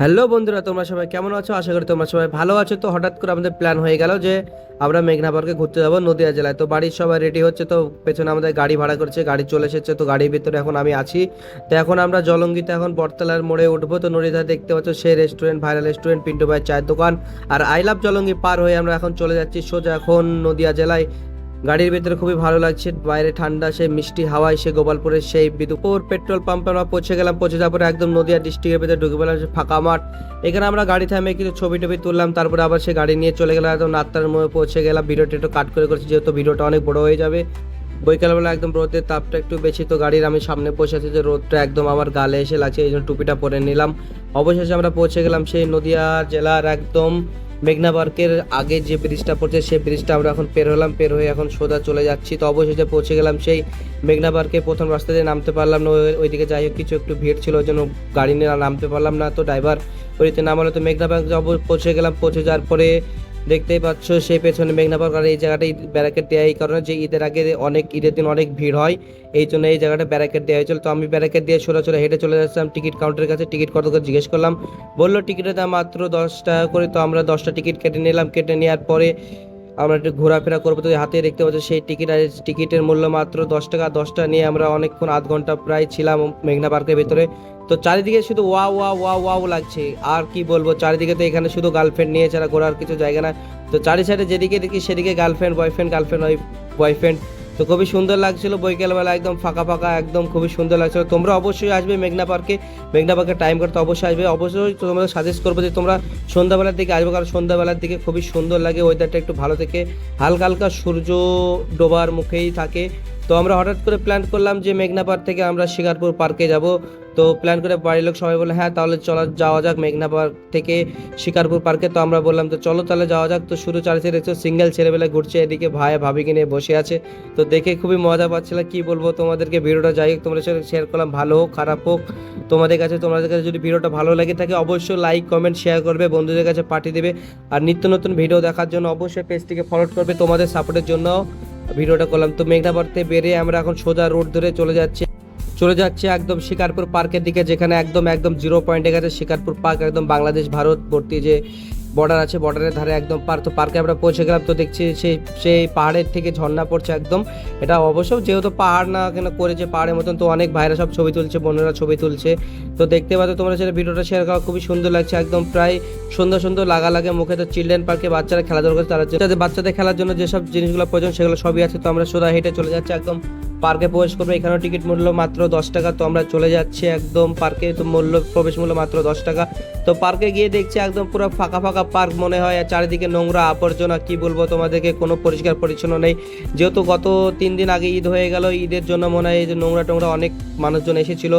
Hello বন্ধুরা, তোমরা সবাই কেমন আছো? আশা করি তোমরা সবাই ভালো আছো। তো হঠাৎ করে আমাদের প্ল্যান হয়ে গেল যে আমরা মেঘনা পার্কে ঘুরতে যাবো নদিয়া জেলায়। তো বাড়ির সবাই রেডি হচ্ছে, তো পেছনে আমাদের গাড়ি ভাড়া করছে, গাড়ি চলে এসেছে। তো গাড়ির ভিতরে এখন আমি আছি। তো এখন আমরা জলঙ্গিতে এখন বটতলার মোড়ে উঠবো। তো নদীর ধারে দেখতে পাচ্ছ সেই রেস্টুরেন্ট, ভাইরাল রেস্টুরেন্ট, পিন্টু ভাইয়ের চায়ের দোকান আর আই লাভ জলঙ্গি পার হয়ে আমরা এখন চলে যাচ্ছি সোজা এখন নদিয়া জেলায়। গাড়ির ভিতরে খুবই ভালো লাগছে, বাইরে ঠান্ডা, সেই মিষ্টি হাওয়ায়, সে গোপালপুরের সেই বিদুপুর পেট্রোল পাম্পে আমরা পৌঁছে গেলাম। পৌঁছে যাওয়ার পরে একদম নদিয়া ডিস্ট্রিক্টের ভিতরে ঢুকে পেলাম, সে ফাঁকা মাঠ। এখানে আমরা গাড়ি থামে কিছু ছবি টবি তুললাম, তারপরে আবার সে গাড়ি নিয়ে চলে গেলাম একদম নাত্তার মোড়ে পৌঁছে গেলাম। ভিডিওটা একটু কাট করে করেছি যেহেতু ভিডিওটা অনেক বড় হয়ে যাবে। বৈকালবেলা একদম রোদের তাপটা একটু বেশি, তো গাড়ির আমি সামনে বসে আছি যে রোদটা একদম আমার গালে এসে লাগছে, এই জন্য টুপিটা পরে নিলাম। অবশেষে আমরা পৌঁছে গেলাম সেই নদিয়া জেলার একদম মেঘনা পার্কের আগে যে ব্রিজটা পড়ছে সেই ব্রিজটা আমরা এখন পের হলাম। পের হয়ে এখন সোজা চলে যাচ্ছি। তো অবশেষে পৌঁছে গেলাম সেই মেঘনা পার্কে। প্রথম রাস্তা দিয়ে নামতে পারলাম না, ওইদিকে যাই হোক কিছু একটু ভিড় ছিল, ওই জন্য গাড়ি নিয়ে নামতে পারলাম না। তো ড্রাইভার ওইদিকে নামালো। তো মেঘনা পার্ক পৌঁছে গেলাম। পৌঁছে যাওয়ার পরে দেখতেই পাচ্ছ সেই পেছনে মেঘনা পার্ক, আর এই জায়গাটাই ব্যারাকেট দেওয়া এই কারণে যে ঈদের আগে ঈদের দিন অনেক ভিড় হয়, এই জন্য এই জায়গাটা ব্যারাকেট দেওয়া হয়েছিল। তো আমি ব্যারাকেট দিয়ে সোজা হেঁটে চলে যাচ্ছিলাম টিকিট কাউন্টারের কাছে। টিকিট কত করে জিজ্ঞেস করলাম, বললো টিকিটের দাম মাত্র 10 টাকা করে। তো আমরা 10টা টিকিট কেটে নিলাম। কেটে নেওয়ার পরে আমরা একটু ঘোরাফেরা করবো। তো হাতে দেখতে পাচ্ছি সেই টিকিট, আর টিকিটের মূল্য মাত্র 10 টাকা। 10টা নিয়ে আমরা অনেকক্ষণ আধ ঘন্টা প্রায় ছিলাম মেঘনা পার্কের ভিতরে। তো চারিদিকে শুধু ওয়া ওয়া ওয়া ওয়াও লাগছে, আর কি বলবো, চারিদিকে তো এখানে শুধু গার্লফ্রেন্ড নিয়ে ছাড়া ঘোরার কিছু জায়গা না। তো চারি সাইডে যেদিকে দেখি সেদিকে গার্লফ্রেন্ড বয়ফ্রেন্ড, গার্লফ্রেন্ড বয়ফ্রেন্ড। তো খুবই সুন্দর লাগছিল বৈকালবেলা, একদম ফাঁকা ফাঁকা, একদম খুবই সুন্দর লাগছিল। তোমরা অবশ্যই আসবে মেঘনা পার্কে, মেঘনা পার্কে টাইম করতে অবশ্যই আসবে। অবশ্যই তোমরা সাজেস্ট করবো যে তোমরা সন্ধ্যাবেলার দিকে আসবে, কারণ সন্ধ্যাবেলার দিকে খুবই সুন্দর লাগে, ওয়েদারটা একটু ভালো থেকে হালকা হালকা সূর্য ডোবার মুখেই থাকে। তো আমরা হঠাৎ করে প্ল্যান করলাম যে মেঘনা পার্ক থেকে আমরা শিকারপুর পার্কে যাব। তো প্ল্যান করে বাড়ির লোক সবাই বলে হ্যাঁ তাহলে যাওয়া যাক মেঘনা পার্ক থেকে শিকারপুর পার্কে। তো আমরা বললাম তো চলো তাহলে যাওয়া যাক। তো শুরু চারিদিকে দেখছো সিঙ্গেল ছেলেবেলা ঘুরছে, এদিকে ভাই ভাবিকে নিয়ে বসে আছে। তো দেখে খুবই মজা পাচ্ছিলাম, কি বলবো তোমাদেরকে। ভিডিওটা যাই হোক তোমাদের সাথে শেয়ার করলাম, ভালো হোক খারাপ হোক তোমাদের কাছে যদি ভিডিওটা ভালো লাগে থাকে অবশ্যই লাইক কমেন্ট শেয়ার করবে, বন্ধুদের কাছে পাঠিয়ে দেবে। আর নিত্য নতুন ভিডিও দেখার জন্য অবশ্যই পেজটিকে ফলো করবে, তোমাদের সাপোর্টের জন্য ভিডিওটা করলাম। তো মেঘনা পার্ক থেকে বেরিয়ে আমরা এখন সোজা রোড ধরে চলে যাচ্ছে একদম শিকারপুর পার্কের দিকে, যেখানে একদম একদম 0 পয়েন্টে গেছে শিকারপুর পার্ক। একদম বাংলাদেশ ভারত ভর্তি যে বর্ডার আছে, বর্ডারের ধারে একদম পার্ক। তো পার্কে আমরা পৌঁছে গেলাম। তো দেখছি সেই পাহাড়ের থেকে ঝর্ণা পড়ছে একদম। এটা অবশ্য যেহেতু পাহাড় না কেন করেছে পাহাড়ের মতন, তো অনেক ভাইরা সব ছবি তুলছে, বোনেরা ছবি তুলছে। তো দেখতে পাচ্ছ তোমরা সেটা ভিডিওটা শেয়ার করা খুবই সুন্দর লাগছে, একদম প্রায় সুন্দর সুন্দর লাগে মুখে। তো চিলড্রেন পার্কে বাচ্চারা খেলাধুলা করছে, তারা বাচ্চাদের খেলার জন্য যেসব জিনিসগুলো প্রয়োজন সেগুলো সবই আছে। তো আমরা সোজা হেঁটে চলে যাচ্ছি একদম পার্কে প্রবেশ করবো। এখানেও টিকিট মূল্য মাত্র 10 টাকা। তো আমরা চলে যাচ্ছি একদম পার্কে, তো প্রবেশ মূল্য মাত্র 10 টাকা। তো পার্কে গিয়ে দেখছি একদম পুরো ফাঁকা ফাঁকা পার্ক মনে হয়, আর চারিদিকে নোংরা আবর্জনা, কি বলবো তোমাদেরকে, কোনো পরিষ্কার পরিচ্ছন্ন নেই। যেহেতু গত 3 দিন আগে ঈদ হয়ে গেল, ঈদের জন্য মনে হয় এই যে নোংরা টোংরা অনেক মানুষজন এসেছিল,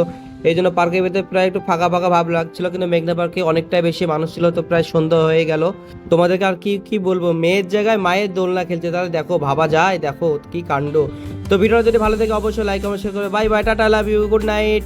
এই জন্য পার্কের ভিতরে প্রায় একটু ফাঁকা ফাঁকা ভাব লাগছিল। কিন্তু মেঘনা পার্কে অনেকটাই বেশি মানুষ ছিল, তো প্রায় সন্ধ্যা হয়ে গেল। তোমাদেরকে আর কি কি বলবো, মেয়ের জায়গায় মায়ের দোলনা খেলছে, তাহলে দেখো ভাবা যায়, দেখো কি কাণ্ড। তো ভিডিওটা যদি ভালো থাকে অবশ্যই লাইক কমেন্ট শেয়ার করে। Bye bye, tata, love you, good night.